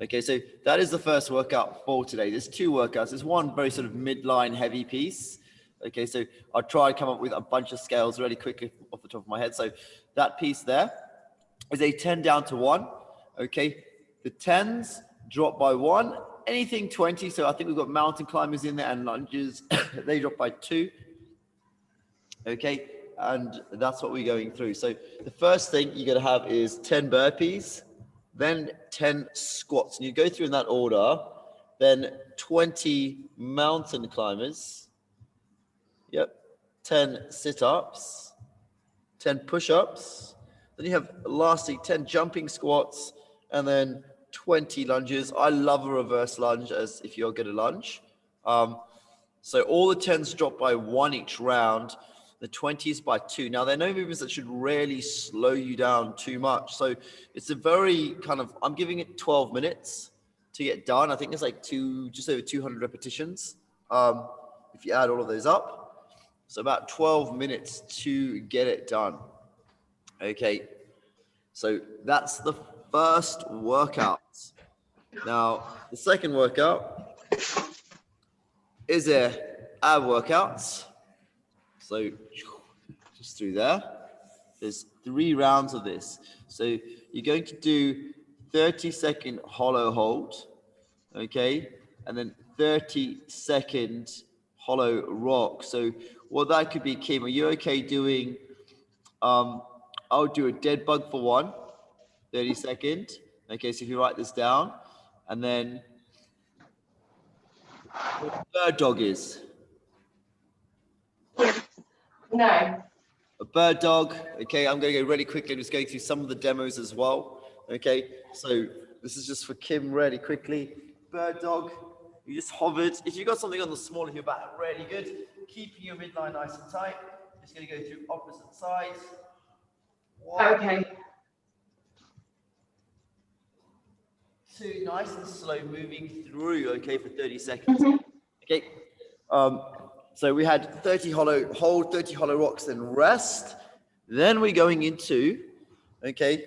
Okay, so that is the first workout for today. There's two workouts. There's one very sort of midline heavy piece. Okay, so I'll try and come up with a bunch of scales really quickly off the top of my head. So that piece there is a 10 down to 1. Okay, the 10s drop by 1. Anything 20, so I think we've got mountain climbers in there and lunges. They drop by 2. Okay, and that's what we're going through. So the first thing you're going to have is 10 burpees, then 10 squats. And you go through in that order, then 20 mountain climbers. Yep, 10 sit-ups, 10 push-ups. Then you have lastly 10 jumping squats, and then 20 lunges. I love a reverse lunge as if you're good at lunge. So all the 10s drop by 1 each round, the 20s by 2. Now, there are no movements that should really slow you down too much. So it's a very kind of, I'm giving it 12 minutes to get done. I think it's like just over 200 repetitions. If you add all of those up, so about 12 minutes to get it done. Okay, so that's the first workout. Now, the second workout is a ab workout. So just through there, there's 3 rounds of this. So you're going to do 30-second hollow hold, okay, and then 30-second hollow rock. So what that could be, Kim, are you okay doing? I'll do a dead bug for 1, 30-second. Okay, so if you write this down, and then what bird dog is? No. A bird dog. Okay, I'm going to go really quickly. I'm just going through some of the demos as well. Okay, so this is just for Kim really quickly. Bird dog, you just hovered. If you've got something on the small of your back, really good. Keeping your midline nice and tight. Just going to go through opposite sides. 1, Okay. 2, nice and slow moving through, okay, for 30 seconds. Okay, so we had 30 hollow hold, 30 hollow rocks, then rest. Then we're going into, okay,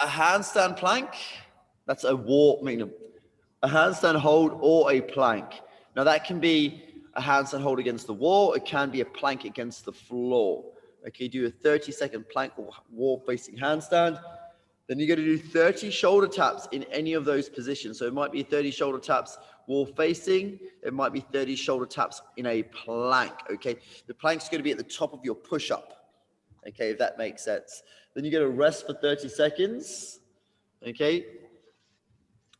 a handstand plank. That's a handstand hold or a plank. Now that can be a handstand hold against the wall. It can be a plank against the floor. Okay, do a 30-second plank or wall facing handstand. Then you're going to do 30 shoulder taps in any of those positions. So it might be 30 shoulder taps wall facing. It might be 30 shoulder taps in a plank, okay? The plank's going to be at the top of your push-up, okay, if that makes sense. Then you're going to rest for 30 seconds, okay?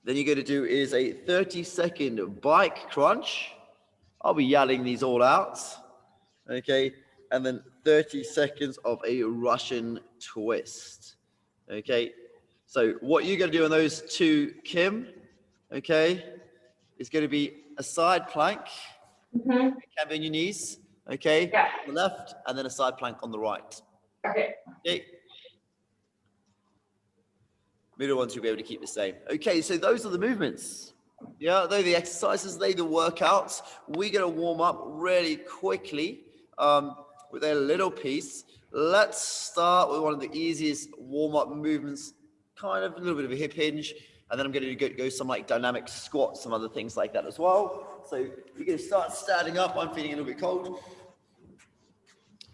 Then you're going to do is a 30-second bike crunch. I'll be yelling these all out, okay? And then 30 seconds of a Russian twist, okay? So what you're going to do on those 2, Kim, okay, is going to be a side plank. It can be on your knees, okay? Yeah. On the left, and then a side plank on the right. Okay. Okay. Middle ones you'll be able to keep the same. Okay, so those are the movements. Yeah, they're the exercises, they're the workouts. We're going to warm up really quickly with a little piece. Let's start with one of the easiest warm-up movements, kind of a little bit of a hip hinge, and then I'm going to go some like dynamic squats, some other things like that as well. So you're going to start standing up. I'm feeling a little bit cold.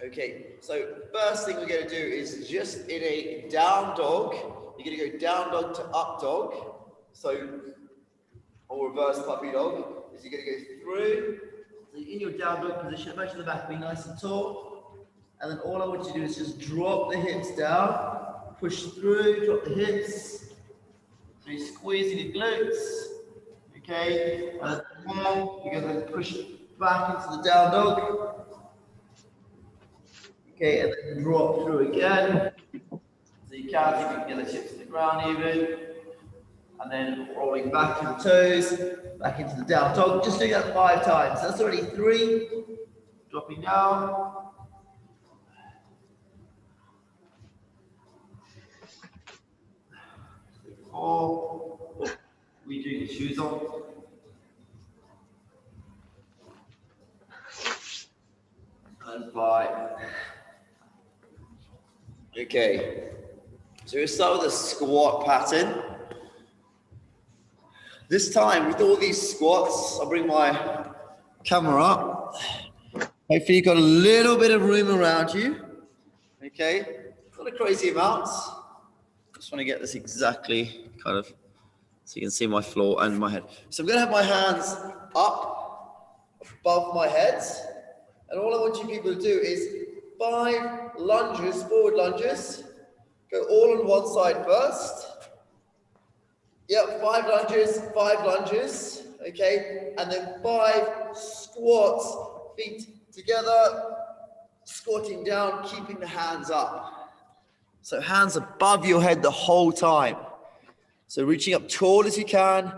Okay, so first thing we're going to do is just in a down dog, you're going to go down dog to up dog. So, or reverse puppy dog, is you're going to go through. So in your down dog position, imagine the back being nice and tall. And then all I want you to do is just drop the hips down, push through, drop the hips. So you're squeezing your glutes. Okay, and then you're going to push back into the down dog. Okay, and then drop through again. So you can't see if you can get the hips to the ground even. And then rolling back to the toes, back into the down dog. Just doing that 5 times. That's already 3. Dropping down. 4. We do your shoes on. And 5. Okay. So we'll start with a squat pattern. This time with all these squats, I'll bring my camera up. Hopefully you've got a little bit of room around you. Okay, not a crazy amount. Just want to get this exactly kind of so you can see my floor and my head. So I'm going to have my hands up above my head. And all I want you people to do is 5 lunges, forward lunges. Go all on one side first. Yep, 5 lunges, okay? And then 5 squats, feet together, squatting down, keeping the hands up. So hands above your head the whole time. So reaching up tall as you can,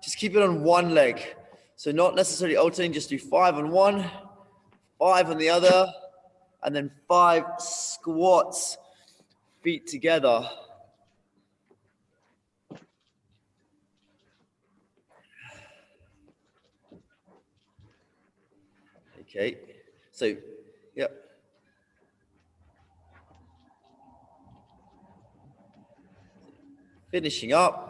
just keep it on one leg. So not necessarily alternating, just do 5 on one, 5 on the other, and then 5 squats, feet together. Okay, so, yep. Finishing up.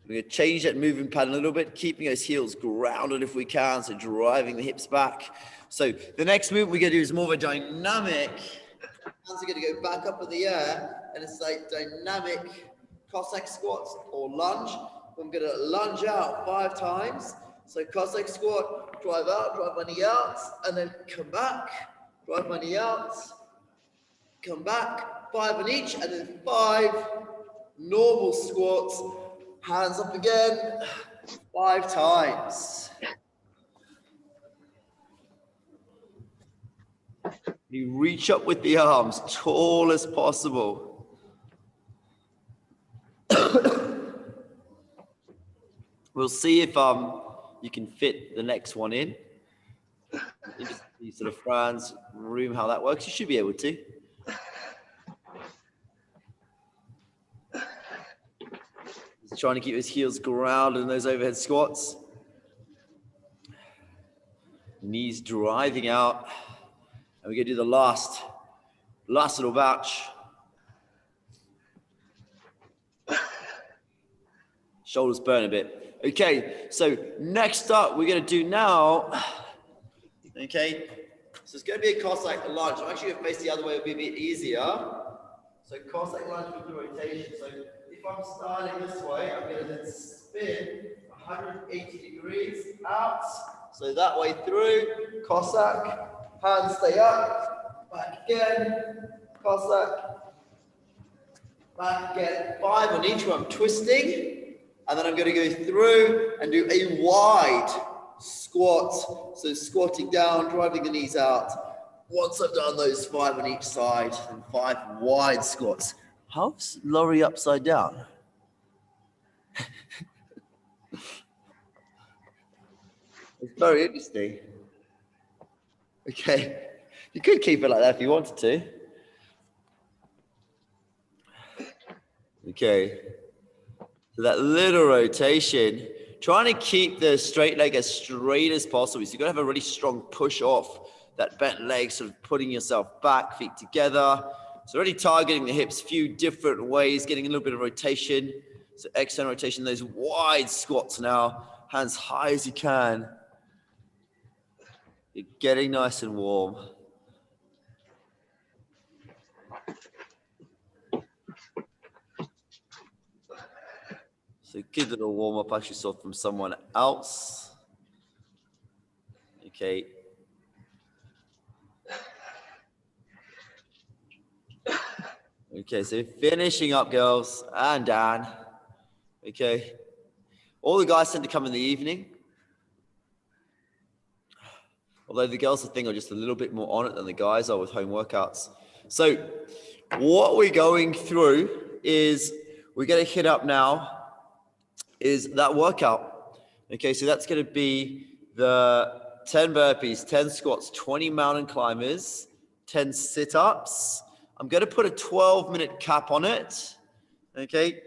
We're going to change that moving pattern a little bit, keeping those heels grounded if we can, so driving the hips back. So the next move we're going to do is more of a dynamic. Hands are going to go back up in the air, and it's like dynamic Cossack squats or lunge. I'm going to lunge out 5 times. So Cossack squat, drive out, drive my knee out, and then come back, drive my knee out, come back, 5 on each, and then 5 normal squats, hands up again, 5 times. You reach up with the arms, tall as possible. We'll see if you can fit the next one in. Just these sort of Franz room, how that works. You should be able to. Just trying to keep his heels grounded in those overhead squats. Knees driving out. And we're going to do the last little batch. Shoulders burn a bit. Okay, so next up, we're going to do now, okay, so it's going to be a Cossack lunge. I'm actually going to face the other way, it'll be a bit easier. So Cossack lunge with the rotation. So if I'm starting this way, I'm going to then spin 180 degrees out. So that way through, Cossack, hands stay up, back again, Cossack, back again, 5 on each one, I'm twisting. And then I'm going to go through and do a wide squat. So squatting down, driving the knees out. Once I've done those 5 on each side, and 5 wide squats. How's Laurie upside down? It's very interesting. Okay, you could keep it like that if you wanted to. Okay. So that little rotation, trying to keep the straight leg as straight as possible. So you've got to have a really strong push off that bent leg, sort of putting yourself back, feet together. So really targeting the hips, few different ways, getting a little bit of rotation. So external rotation, those wide squats now, hands high as you can. You're getting nice and warm. So good little warm up I actually saw from someone else. Okay. Okay, so finishing up, girls and Dan. Okay. All the guys tend to come in the evening. Although the girls, I think, are just a little bit more on it than the guys are with home workouts. So what we're going through is we're going to hit up now is that workout. Okay, so that's going to be the 10 burpees, 10 squats, 20 mountain climbers, 10 sit-ups. I'm going to put a 12-minute cap on it. Okay,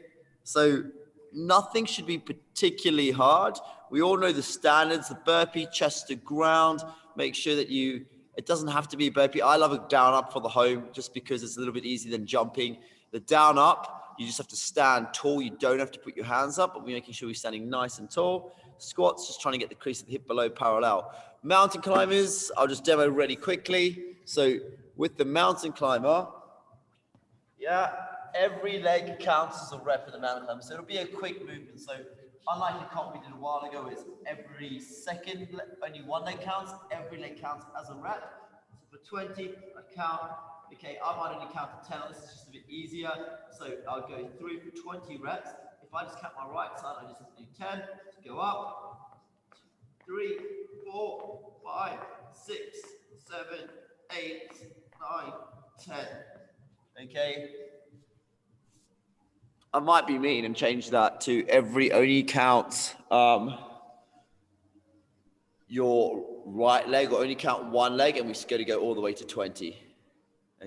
so nothing should be particularly hard. We all know the standards, the burpee, chest to ground. Make sure that it doesn't have to be a burpee. I love a down up for the home just because it's a little bit easier than jumping. The down up, You just have to stand tall. You don't have to put your hands up, but we're making sure we're standing nice and tall. Squats, just trying to get the crease of the hip below parallel. Mountain climbers, I'll just demo really quickly. So with the mountain climber, yeah, every leg counts as a rep of the mountain climber. So it'll be a quick movement. So unlike the comp we did a while ago, is every second, only one leg counts. Every leg counts as a rep. So for 20, I count. Okay, I might only count to 10. This is just a bit easier. So I'll go through for 20 reps. If I just count my right side, I just have to do 10 to go up. 3, 4, 5, 6, 7, 8, 9, 10. Okay. I might be mean and change that to every only count your right leg, or only count one leg, and we're just going to go all the way to 20.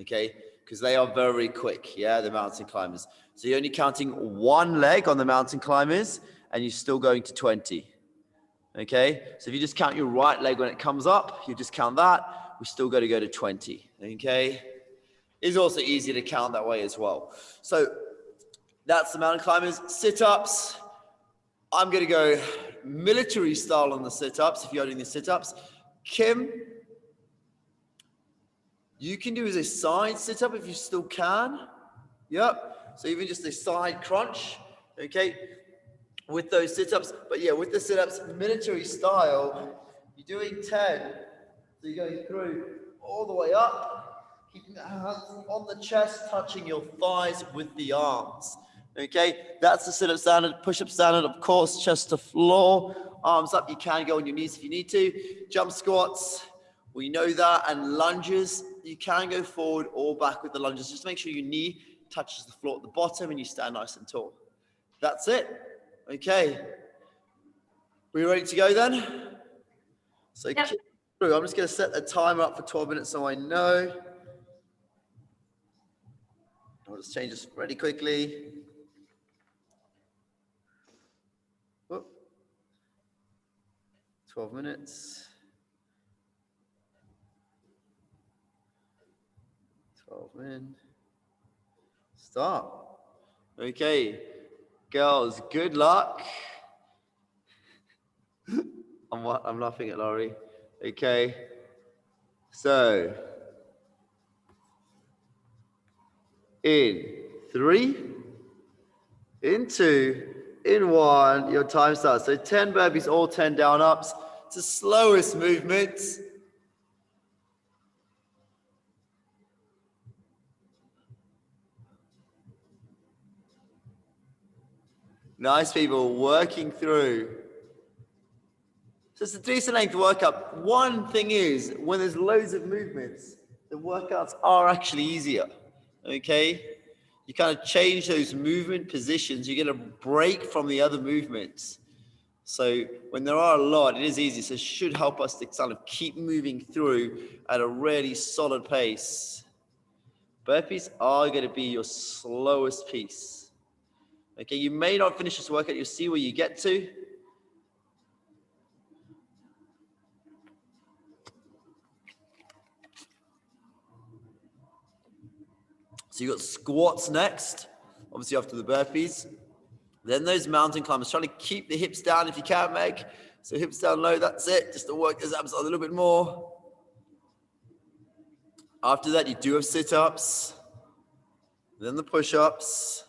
Okay, because they are very quick, yeah, the mountain climbers. So you're only counting one leg on the mountain climbers, and you're still going to 20. Okay, so if you just count your right leg when it comes up, you just count that, we're still going to go to 20. Okay, it's also easy to count that way as well. So that's the mountain climbers. Sit-ups, I'm going to go military style on the sit-ups if you're doing the sit-ups. Kim, you can do as a side sit-up if you still can. Yep. So even just a side crunch, okay, with those sit-ups. But yeah, with the sit-ups, military style, you're doing 10. So you're going through all the way up, keeping the hands on the chest, touching your thighs with the arms. Okay, that's the sit-up standard. Push-up standard, of course, chest to floor, arms up. You can go on your knees if you need to. Jump squats, we know that. And lunges, you can go forward or back with the lunges. Just make sure your knee touches the floor at the bottom and you stand nice and tall. That's it. Okay. We ready to go then? So yep. I'm just going to set the timer up for 12 minutes so I know. I'll just change this really quickly. Whoop. 12 minutes. 12 in. Start. Okay. Girls, good luck. I'm laughing at Laurie. Okay. So, in 3, in 2, in 1, your time starts. So 10 burpees, all 10 down ups. It's the slowest movement. Nice, people, working through. So it's a decent length workout. One thing is, when there's loads of movements, the workouts are actually easier, okay? You kind of change those movement positions. You get a break from the other movements. So when there are a lot, it is easy. So it should help us to kind of keep moving through at a really solid pace. Burpees are going to be your slowest piece. Okay, you may not finish this workout. You'll see where you get to. So you got squats next, obviously after the burpees. Then those mountain climbers, trying to keep the hips down if you can, Meg. So hips down low, that's it. Just to work those abs a little bit more. After that, you do have sit-ups. Then the push-ups.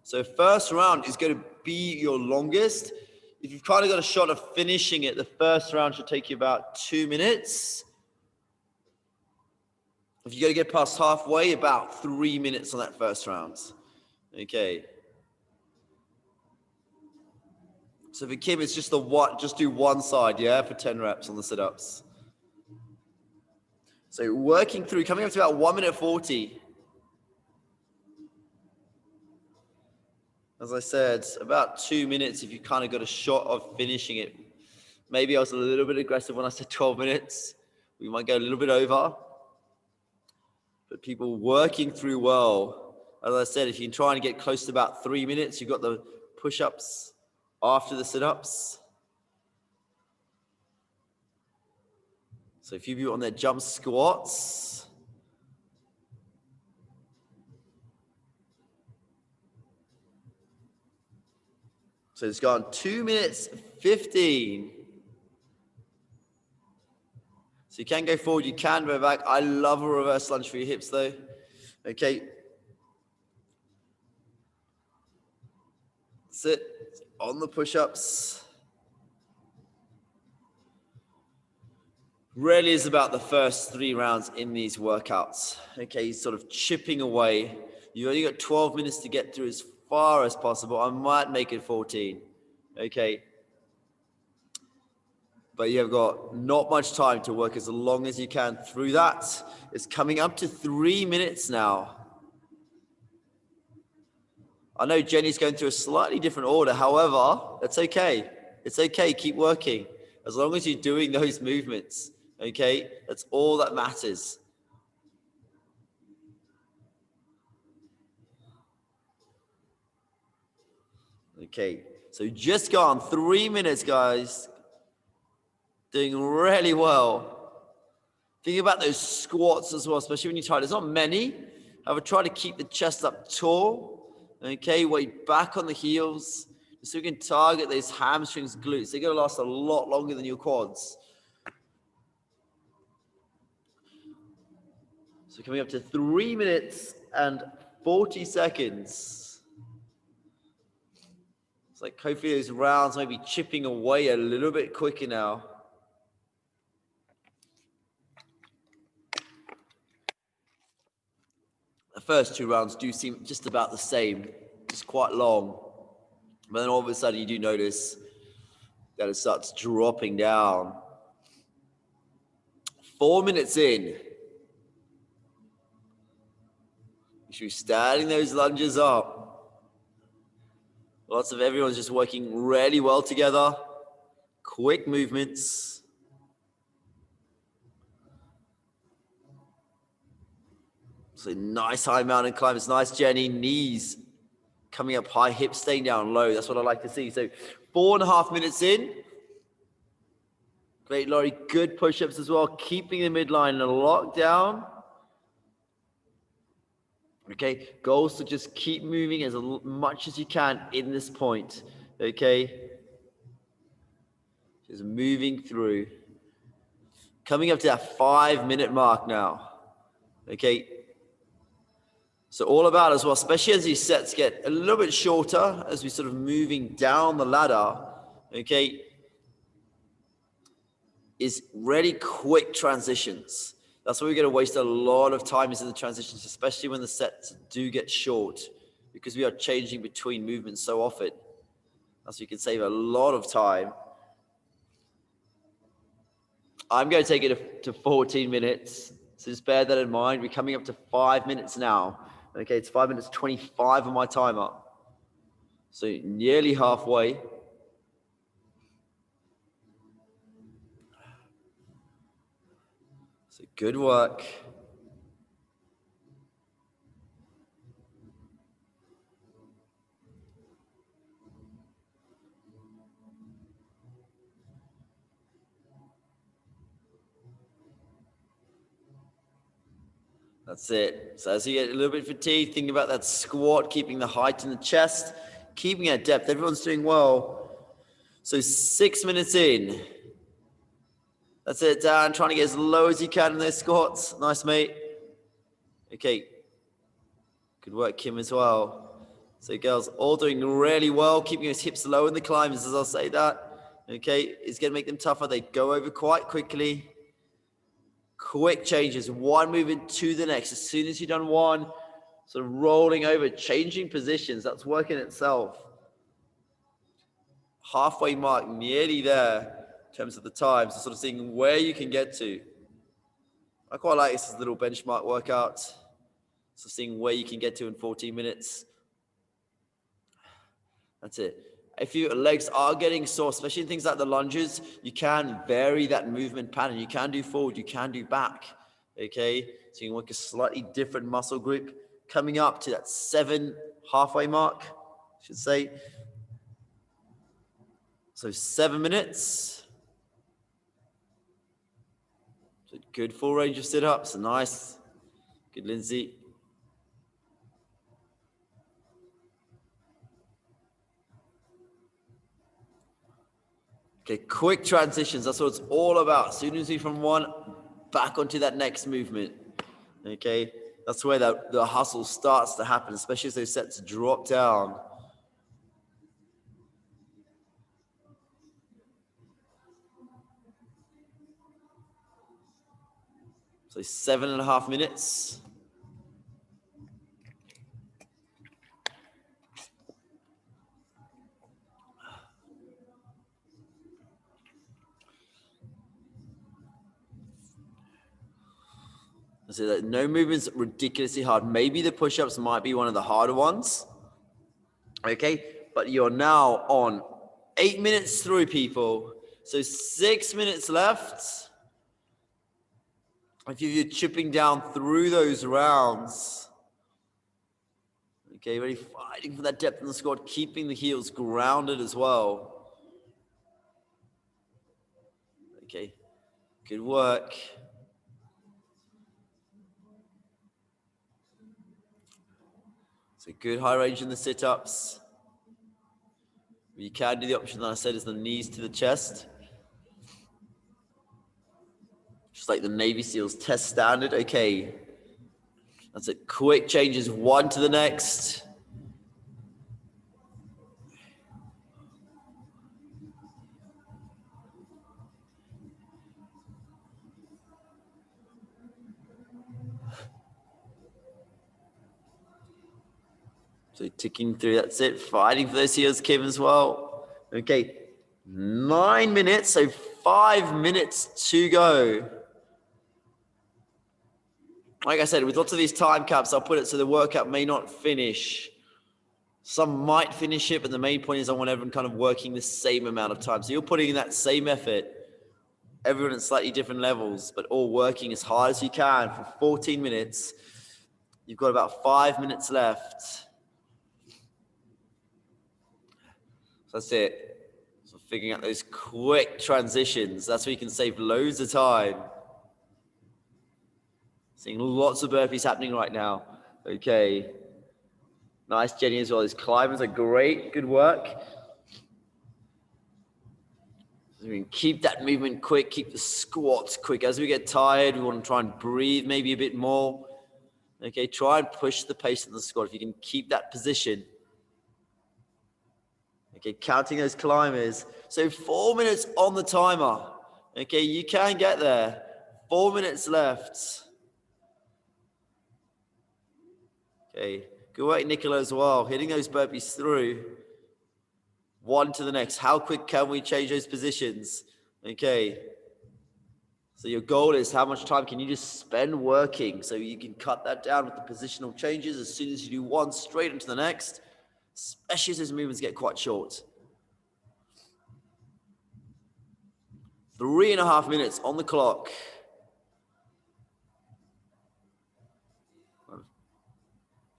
So first round is going to be your longest. If you've kind of got a shot of finishing it, the first round should take you about 2 minutes. If you're going to get past halfway, about 3 minutes on that first round. Okay. So for Kim, it's just the one, just do one side, yeah, for 10 reps on the sit-ups. So working through, coming up to about 1 minute 40. As I said, about 2 minutes if you kind of got a shot of finishing it. Maybe I was a little bit aggressive when I said 12 minutes. We might go a little bit over. But people working through well. As I said, if you can try and get close to about 3 minutes, you've got the push-ups after the sit-ups. So a few people on their jump squats. So it's gone 2 minutes 15. So you can go forward, you can go back. I love a reverse lunge for your hips though. Okay. Sit on the push-ups. Really is about the first 3 rounds in these workouts. Okay, sort of chipping away. You only got 12 minutes to get through as far as possible. I might make it 14. Okay. But you've got not much time to work as long as you can through that. It's coming up to 3 minutes now. I know Jenny's going through a slightly different order. However, that's okay. It's okay. Keep working. As long as you're doing those movements, okay? That's all that matters. Okay, so just gone 3 minutes, guys. Doing really well. Think about those squats as well, especially when you try. There's not many. However, try to keep the chest up tall. Okay, weight back on the heels, so you can target those hamstrings, glutes. They're going to last a lot longer than your quads. So coming up to 3 minutes and 40 seconds. It's like hopefully those rounds might be chipping away a little bit quicker now. The first 2 rounds do seem just about the same, just quite long. But then all of a sudden you do notice that it starts dropping down. 4 minutes in. You should be starting those lunges up. Lots of everyone's just working really well together. Quick movements. So nice high mountain climb. It's nice, Jenny. Knees coming up high, hips staying down low. That's what I like to see. So 4.5 minutes in. Great, Laurie. Good push-ups as well. Keeping the midline locked down. Okay, goals to just keep moving as much as you can in this point. Okay. Just moving through. Coming up to that 5-minute mark now. Okay. So all about as well, especially as these sets get a little bit shorter, as we sort of moving down the ladder, okay, is really quick transitions. That's where we're going to waste a lot of time is in the transitions, especially when the sets do get short, because we are changing between movements so often. That's so you can save a lot of time. I'm going to take it to 14 minutes. So just bear that in mind. We're coming up to 5 minutes now. Okay, it's 5 minutes 25 on my timer. So nearly halfway. So good work. That's it. So as you get a little bit fatigued, think about that squat, keeping the height in the chest, keeping it at depth. Everyone's doing well. So 6 minutes in. That's it, Dan. Trying to get as low as you can in those squats. Nice, mate. Okay. Good work, Kim, as well. So girls, all doing really well, keeping those hips low in the climbs, as I'll say that. Okay, it's going to make them tougher. They go over quite quickly. Quick changes, one movement to the next. As soon as you've done one, sort of rolling over, changing positions. That's work in itself. Halfway mark, nearly there in terms of the time. So sort of seeing where you can get to. I quite like this as a little benchmark workout. So seeing where you can get to in 14 minutes. That's it. If your legs are getting sore, especially in things like the lunges, you can vary that movement pattern. You can do forward, you can do back. Okay, so you can work a slightly different muscle group. Coming up to that 7 halfway mark, I should say. So 7 minutes. So good full range of sit-ups. Nice. Good, Lindsay. Okay, quick transitions. That's what it's all about. As soon as we from one, back onto that next movement. Okay, that's where the hustle starts to happen, especially as those sets drop down. So 7.5 minutes. So that no movement's ridiculously hard. Maybe the push-ups might be one of the harder ones. Okay, but you're now on 8 minutes through, people. So 6 minutes left. If you're chipping down through those rounds. Okay, really fighting for that depth in the squat, keeping the heels grounded as well. Okay, good work. So good high range in the sit-ups. You can do the option that I said is the knees to the chest. Just like the Navy SEALs test standard. Okay, that's it. Quick changes, one to the next. So ticking through, that's it. Fighting for those heels, Kim, as well. Okay, 9 minutes, so 5 minutes to go. Like I said, with lots of these time caps, I'll put it so the workout may not finish. Some might finish it, but the main point is I want everyone kind of working the same amount of time. So you're putting in that same effort, everyone at slightly different levels, but all working as hard as you can for 14 minutes. You've got about 5 minutes left. So that's it. So figuring out those quick transitions. That's where you can save loads of time. Seeing lots of burpees happening right now. Okay. Nice, Jenny, as well. These climbers are great. Good work. So we can keep that movement quick, keep the squats quick. As we get tired, we want to try and breathe maybe a bit more. Okay, try and push the pace in the squat. If you can keep that position. Okay, counting those climbers. So 4 minutes on the timer. Okay, you can get there. 4 minutes left. Okay, good work, Nicola, as well. Hitting those burpees through. One to the next. How quick can we change those positions? Okay. So your goal is how much time can you just spend working? So you can cut that down with the positional changes as soon as you do one straight into the next, especially as those movements get quite short. 3.5 minutes on the clock.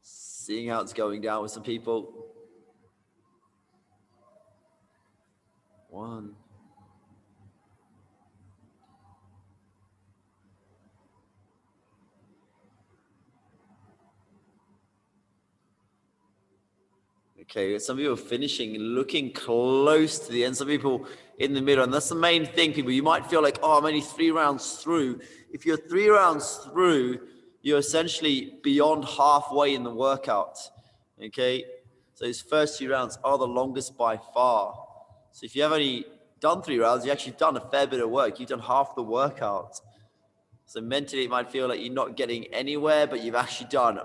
Seeing how it's going down with some people. 1. Okay, some people are finishing, looking close to the end. Some people in the middle, and that's the main thing, people. You might feel like, oh, I'm only 3 rounds through. If you're 3 rounds through, you're essentially beyond halfway in the workout. Okay, so those first 2 rounds are the longest by far. So if you have only done 3 rounds, you've actually done a fair bit of work. You've done half the workout. So mentally, it might feel like you're not getting anywhere, but you've actually done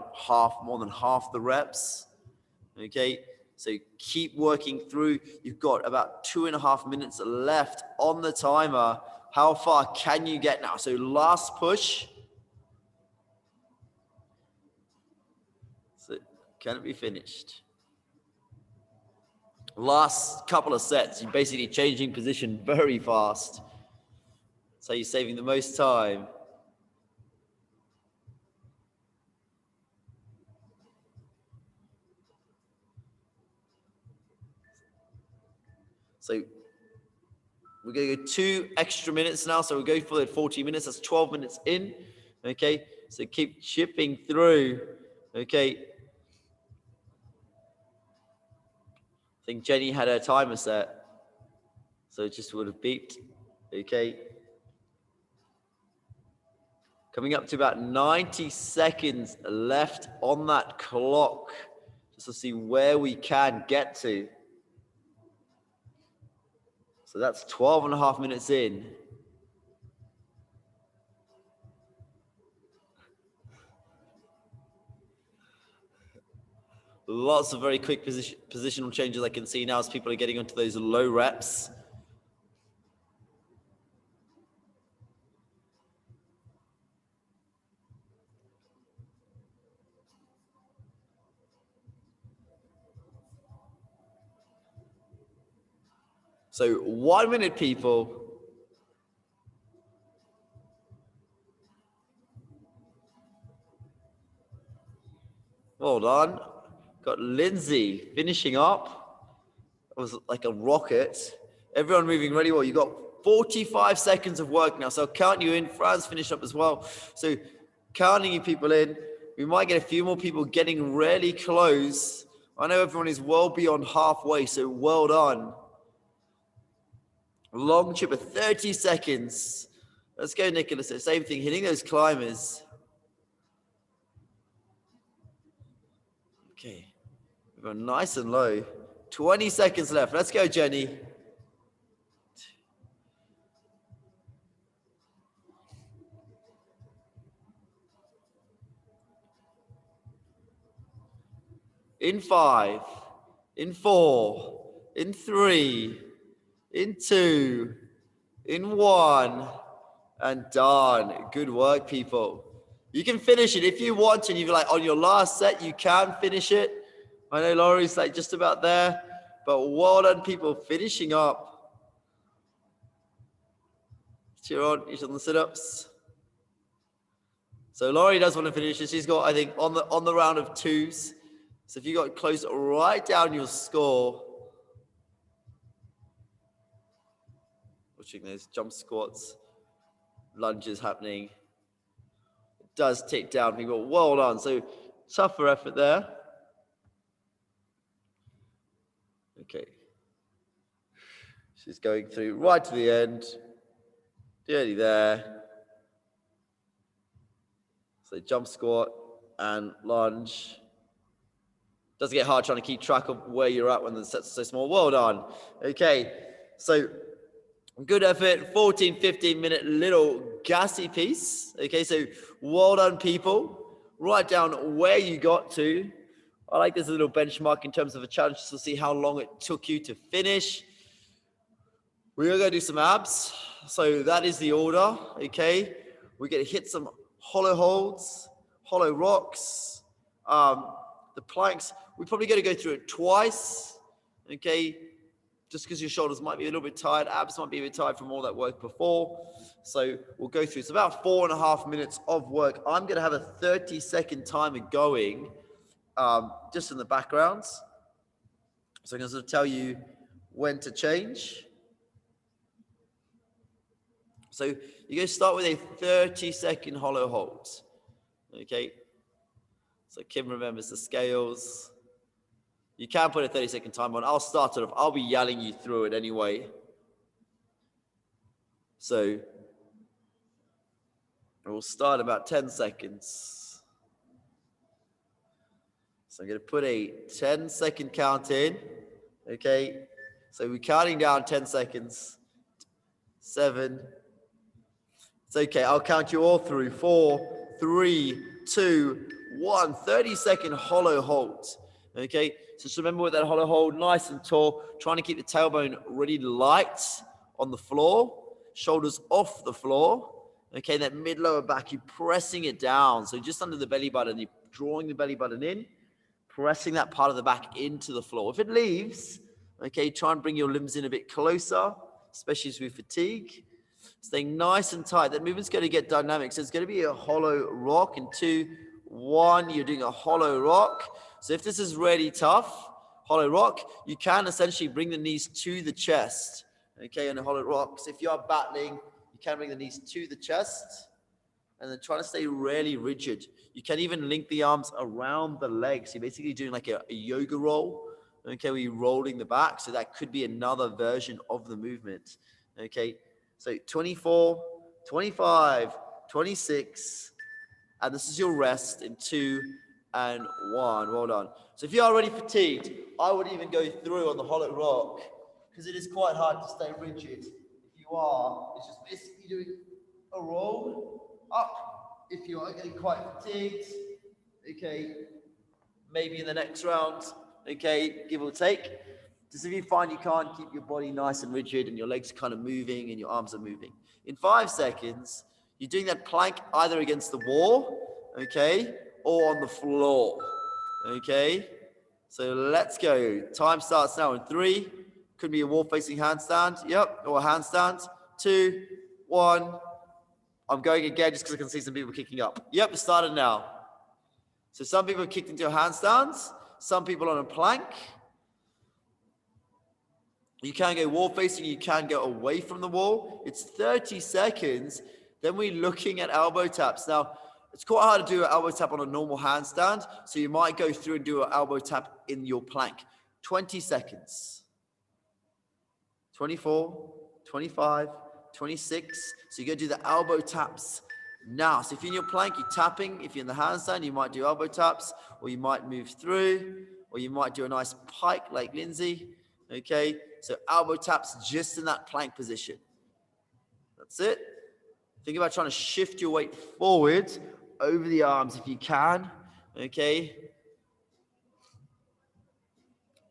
more than half the reps. Okay, so keep working through. You've got about 2.5 minutes left on the timer. How far can you get now? So last push. So can it be finished? Last couple of sets, you're basically changing position very fast. So you're saving the most time. So we're going to go 2 extra minutes now. So we'll go for the 40 minutes. That's 12 minutes in. Okay. So keep chipping through. Okay. I think Jenny had her timer set. So it just would have beeped. Okay. Coming up to about 90 seconds left on that clock, just to see where we can get to. So that's 12 and a half minutes in. Lots of very quick positional changes I can see now as people are getting onto those low reps. So 1 minute, people. Well done. Got Lindsay finishing up. It was like a rocket. Everyone moving really well. You got 45 seconds of work now. So count you in. Franz finished up as well. So counting you people in. We might get a few more people getting really close. I know everyone is well beyond halfway, so well done. Long trip of 30 seconds. Let's go, Nicholas. Same thing, hitting those climbers. Okay, we've gone nice and low. 20 seconds left. Let's go, Jenny. In 5, in 4, in 3, in 2, in 1, and done. Good work, people. You can finish it if you want to, and you're like on your last set, you can finish it. I know Laurie's like just about there, but well done, people, finishing up. Cheer on, each on the sit-ups. So Laurie does want to finish it. She's got, I think, on the round of 2s. So if you got close, write down your score. Watching those jump squats, lunges happening. It does tick down, people. Well done. So tougher effort there. Okay. She's going through right to the end. Nearly there. So jump squat and lunge. Does get hard trying to keep track of where you're at when the sets are so small. Well done. Okay, so good effort. 14, 15 minute little gassy piece. Okay, so well done, people. Write down where you got to. I like this little benchmark in terms of a challenge to see how long it took you to finish. We're gonna go do some abs. So that is the order, okay? We're gonna hit some hollow holds, hollow rocks, the planks. We're probably gonna go through it twice, okay? Just because your shoulders might be a little bit tired, abs might be a bit tired from all that work before. So we'll go through, it's about 4.5 minutes of work. I'm gonna have a 30-second timer going, just in the background. So I'm gonna sort of tell you when to change. So you're going to start with a 30-second hollow hold. Okay. So Kim remembers the scales. You can put a 30-second timer on. I'll start it off. I'll be yelling you through it anyway. So we'll start about 10 seconds. So I'm going to put a 10-second count in. Okay. So we're counting down 10 seconds. 7. It's okay, I'll count you all through. 4, 3, 2, 1. 30-second hollow hold. Okay, so just remember with that hollow hold, nice and tall, trying to keep the tailbone really light on the floor, shoulders off the floor. Okay, that mid-lower back, you're pressing it down. So just under the belly button, you're drawing the belly button in, pressing that part of the back into the floor. If it leaves, okay, try and bring your limbs in a bit closer, especially as we fatigue. Staying nice and tight. That movement's going to get dynamic. So it's going to be a hollow rock. In 2, 1, you're doing a hollow rock. So if this is really tough, hollow rock, you can essentially bring the knees to the chest. Okay, on a hollow rock. So if you are battling, you can bring the knees to the chest and then try to stay really rigid. You can even link the arms around the legs. You're basically doing like a yoga roll. Okay, we're rolling the back. So that could be another version of the movement. Okay, so 24, 25, 26, and this is your rest in 2 and 1. Well done. So if you're already fatigued, I would even go through on the hollow rock because it is quite hard to stay rigid. If you are, it's just basically doing a roll up. If you are getting quite fatigued, okay, maybe in the next round, okay, give or take. Just if you find you can't keep your body nice and rigid and your legs are kind of moving and your arms are moving. In 5 seconds, you're doing that plank either against the wall, okay, or on the floor, okay? So let's go. Time starts now in 3. Could be a wall-facing handstand, yep, or a handstand. 2, 1. I'm going again just because I can see some people kicking up. Yep, it started now. So some people have kicked into a handstand, some people on a plank. You can go wall facing, you can go away from the wall. It's 30 seconds. Then we're looking at elbow taps. Now, it's quite hard to do an elbow tap on a normal handstand, so you might go through and do an elbow tap in your plank. 20 seconds. 24, 25, 26. So you go do the elbow taps now. So if you're in your plank, you're tapping. If you're in the handstand, you might do elbow taps, or you might move through, or you might do a nice pike like Lindsay. Okay, so elbow taps just in that plank position. That's it. Think about trying to shift your weight forward over the arms if you can. Okay.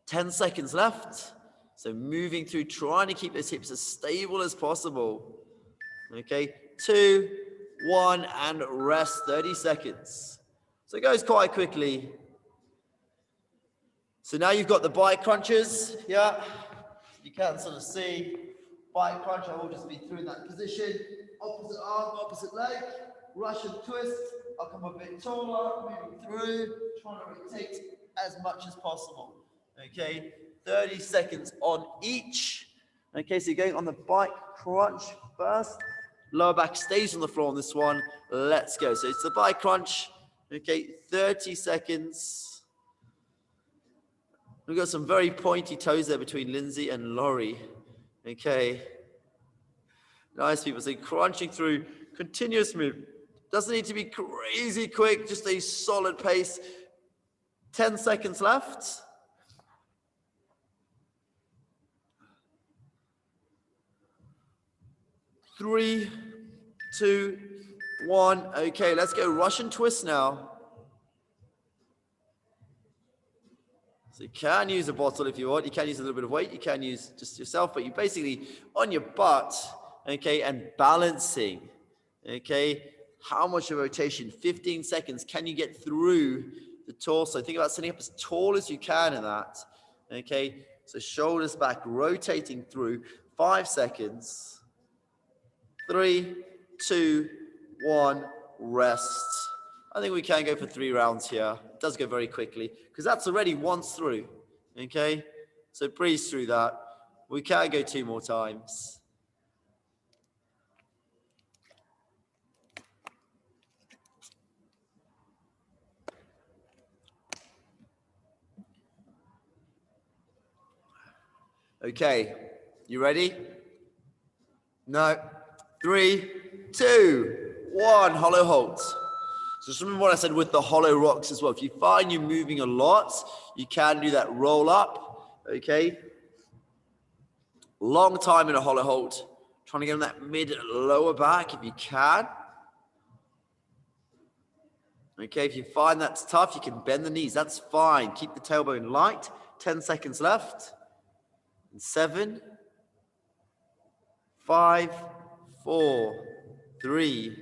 10 seconds left. So moving through, trying to keep those hips as stable as possible. Okay, 2, 1, and rest 30 seconds. So it goes quite quickly. So now you've got the bike crunches, yeah. You can sort of see bike crunch. I will just be through in that position. Opposite arm, opposite leg, Russian twist. I'll come a bit taller, moving through, trying to rotate as much as possible. Okay, 30 seconds on each. Okay, so you're going on the bike crunch first. Lower back stays on the floor on this one. Let's go. So it's the bike crunch. Okay, 30 seconds. We've got some very pointy toes there between Lindsay and Laurie. Okay. Nice people. So crunching through, continuous move. Doesn't need to be crazy quick, just a solid pace. 10 seconds left. Three, 2, 1. Okay, let's go Russian twist now. So you can use a bottle if you want. You can use a little bit of weight. You can use just yourself, but you basically on your butt, okay, and balancing, okay. How much of a rotation? 15 seconds. Can you get through the torso? Think about sitting up as tall as you can in that, okay. So shoulders back, rotating through. 5 seconds. 3, 2, 1. Rest. I think we can go for 3 rounds here. It does go very quickly because that's already once through, okay? So breeze through that. We can go 2 more times. Okay, you ready? No. 3, 2, 1, hollow hold. So just remember what I said with the hollow rocks as well. If you find you're moving a lot, you can do that roll up, okay? Long time in a hollow hold. Trying to get on that mid lower back if you can. Okay, if you find that's tough, you can bend the knees. That's fine. Keep the tailbone light. 10 seconds left. 7, 5, 4, 3,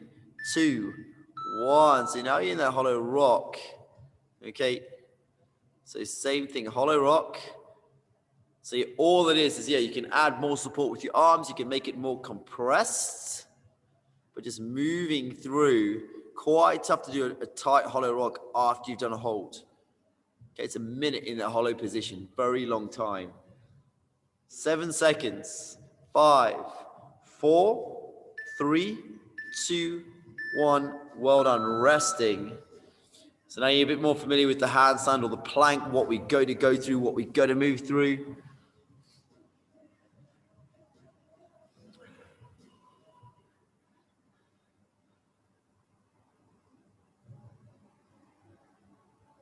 2, 1. So now you're in that hollow rock. Okay. So same thing, hollow rock. So all it is, yeah, you can add more support with your arms. You can make it more compressed. But just moving through, quite tough to do a tight hollow rock after you've done a hold. Okay, it's a minute in that hollow position. Very long time. 7 seconds. 5, 4, 3, 2, 1. Well done. Resting. So now you're a bit more familiar with the handstand or the plank, what we go through, what we go to move through.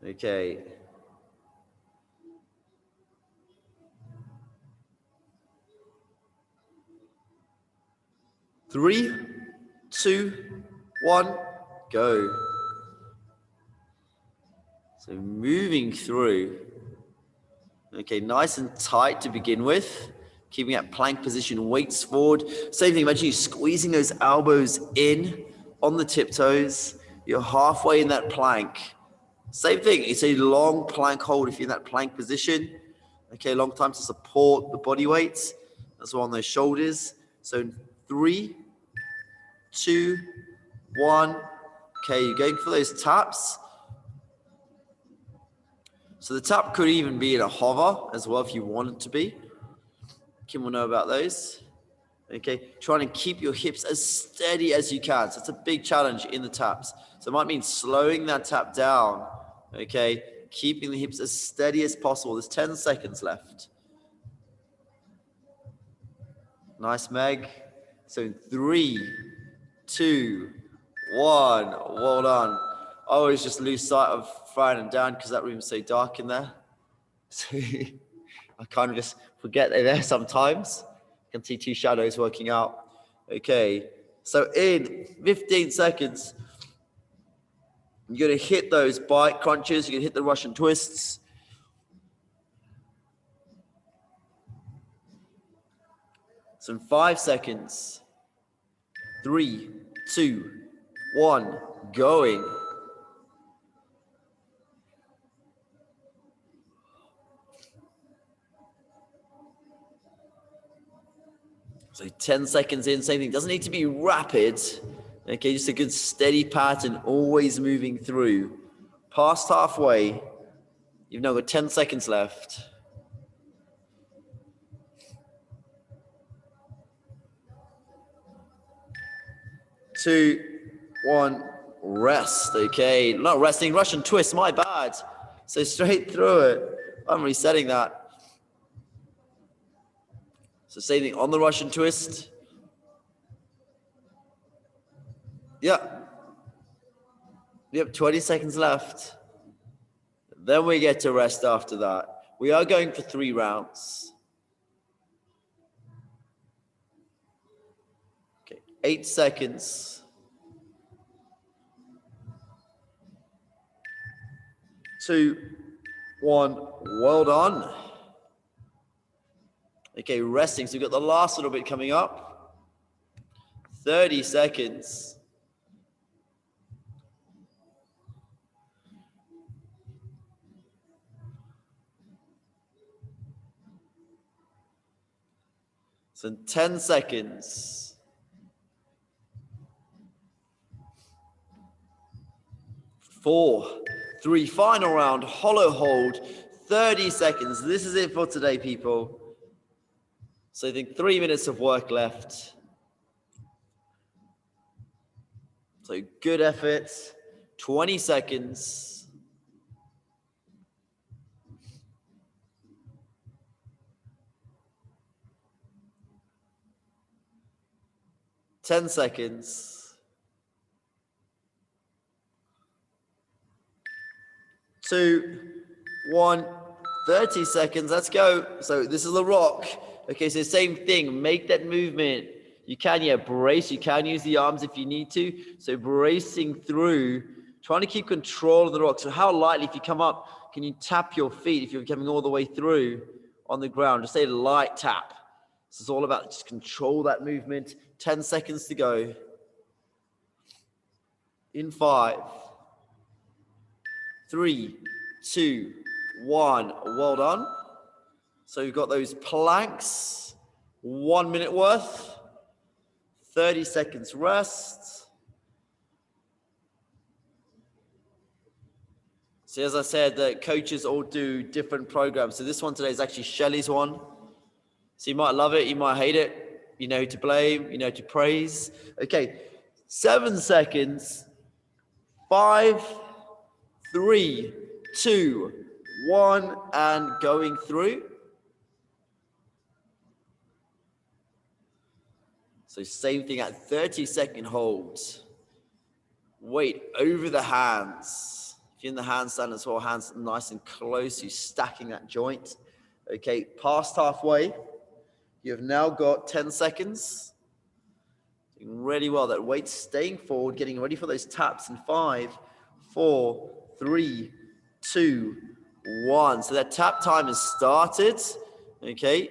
Okay. Three, two, one, go. So moving through. Okay, nice and tight to begin with. Keeping that plank position, weights forward. Same thing, imagine you squeezing those elbows in on the tiptoes. You're halfway in that plank. Same thing, it's a long plank hold if you're in that plank position. Okay, long time to support the body weight. That's on those shoulders. So 3, 2, 1. Okay, you're going for those taps. So the tap could even be in a hover as well if you want it to be. Kim will know about those. Okay, trying to keep your hips as steady as you can. So it's a big challenge in the taps. So it might mean slowing that tap down. Okay, keeping the hips as steady as possible. There's 10 seconds left. Nice, Meg. So in 3, 2, 1. Well done. I always just lose sight of throwing them down because that room's so dark in there. So I kind of just forget they're there sometimes. You can see 2 shadows working out. Okay, so in 15 seconds, you're going to hit those bike crunches. You're going to hit the Russian twists. So in 5 seconds, 3, 2, 1, going. So 10 seconds in, same thing. Doesn't need to be rapid. Okay, just a good steady pattern, always moving through. Past halfway. You've now got 10 seconds left. 2, 1, rest. Okay, not resting, Russian twist, my bad. So straight through it. I'm resetting that. So same thing on the Russian twist. Yep, 20 seconds left. Then we get to rest after that. We are going for 3 rounds. Okay, 8 seconds. 2, 1, well done. Okay, resting. So we've got the last little bit coming up. 30 seconds. So 10 seconds. 4, 3, final round, hollow hold, 30 seconds. This is it for today, people. So I think 3 minutes of work left. So good effort, 20 seconds. Ten seconds. 2, 1, 30 seconds. Let's go. So this is the rock. Okay, so same thing. Make that movement. You can, brace. You can use the arms if you need to. So bracing through, trying to keep control of the rock. So how lightly, if you come up, can you tap your feet if you're coming all the way through on the ground? Just a light tap. This is all about just control that movement. 10 seconds to go. In 5, 3, 2, 1. Well done. So you've got those planks, 1 minute worth, 30 seconds rest. So as I said, the coaches all do different programs. So this one today is actually Shelley's one. So you might love it, you might hate it. You know who to blame, you know who to praise. Okay, 7 seconds. 5, 3, 2, 1, and going through. So same thing at 30-second holds. Weight over the hands. If you're in the handstand as well, hands nice and close, you're stacking that joint. Okay, past halfway. You have now got 10 seconds. Doing really well. That weight staying forward, getting ready for those taps in 5, 4, 3, 2, 1. So that tap time has started. Okay,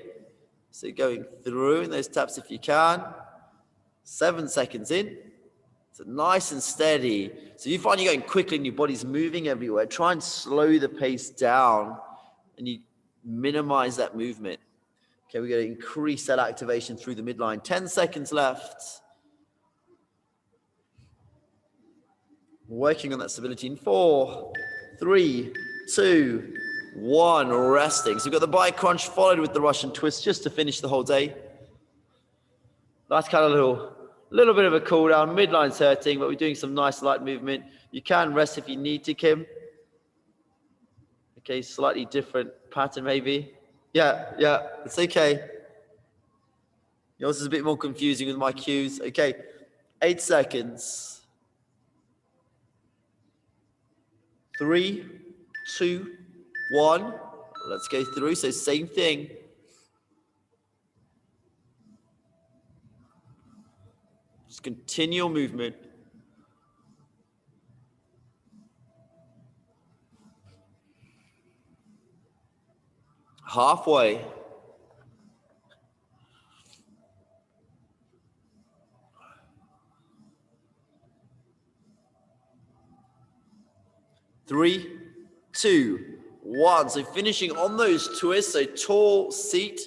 so going through in those taps if you can. 7 seconds in. So nice and steady. So you find you're going quickly and your body's moving everywhere. Try and slow the pace down and you minimize that movement. Okay, we're going to increase that activation through the midline. 10 seconds left. Working on that stability in 4, 3, 2, 1. Resting. So we've got the bike crunch followed with the Russian twist just to finish the whole day. Nice kind of little bit of a cool down. Midline's hurting, but we're doing some nice light movement. You can rest if you need to, Kim. Okay, slightly different pattern maybe. Yeah, it's okay. Yours is a bit more confusing with my cues. Okay, 8 seconds. 3, 2, 1. Let's go through. So same thing. Just continual movement. Halfway. Three, 2, 1. So finishing on those twists, so tall seat,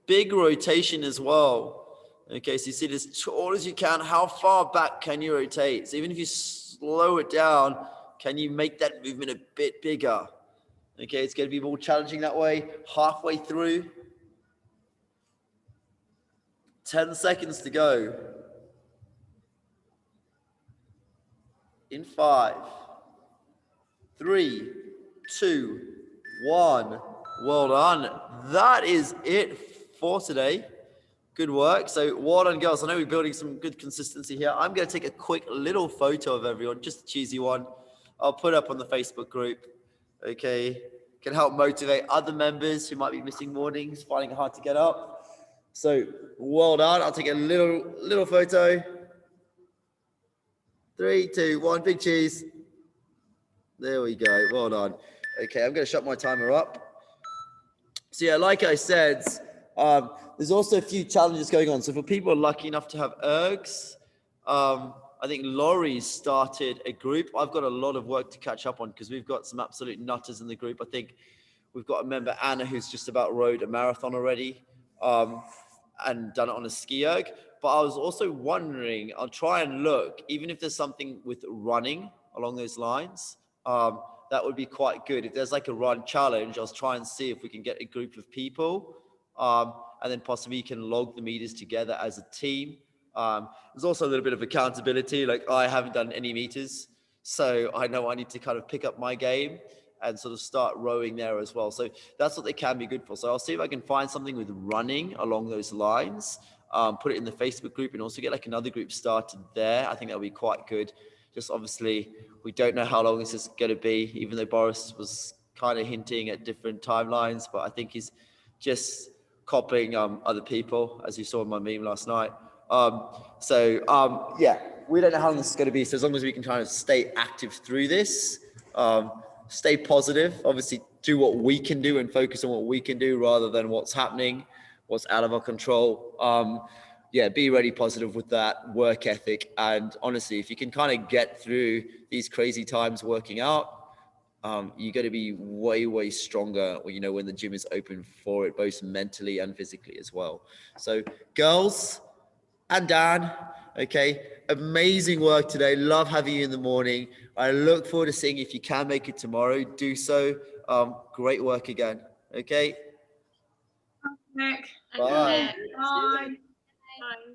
big rotation as well. Okay, so you sit as tall as you can. How far back can you rotate? So even if you slow it down, can you make that movement a bit bigger? Okay, it's going to be more challenging that way. Halfway through. 10 seconds to go. In 5, 3, 2, 1. Well done. That is it for today. Good work. So well done, girls. I know we're building some good consistency here. I'm going to take a quick little photo of everyone, just a cheesy one. I'll put up on the Facebook group. Okay. Can help motivate other members who might be missing mornings, finding it hard to get up. So well done. I'll take a little photo. 3, 2, 1. Big cheese. There we go. Well done. Okay, I'm going to shut my timer up. So yeah, like I said, there's also a few challenges going on. So for people lucky enough to have ergs, I think Laurie's started a group. I've got a lot of work to catch up on because we've got some absolute nutters in the group. I think we've got a member, Anna, who's just about rode a marathon already and done it on a ski erg. But I was also wondering, I'll try and look, even if there's something with running along those lines, that would be quite good. If there's like a run challenge, I'll try and see if we can get a group of people and then possibly you can log the meters together as a team. There's also a little bit of accountability. Like I haven't done any meters, so I know I need to kind of pick up my game and sort of start rowing there as well. So that's what they can be good for. So I'll see if I can find something with running along those lines, put it in the Facebook group and also get like another group started there. I think that'll be quite good. Just obviously, we don't know how long this is going to be, even though Boris was kind of hinting at different timelines, but I think he's just copying other people, as you saw in my meme last night. Yeah, we don't know how long this is going to be. So as long as we can kind of stay active through this, stay positive, obviously do what we can do and focus on what we can do rather than what's happening, what's out of our control. Yeah, be really positive with that work ethic. And honestly, if you can kind of get through these crazy times working out, you're going to be way, way stronger, you know, when the gym is open for it, both mentally and physically as well. So girls and Dan, okay, amazing work today. Love having you in the morning. I look forward to seeing if you can make it tomorrow. Do so. Great work again. Okay. Nick. Bye. Bye. Bye.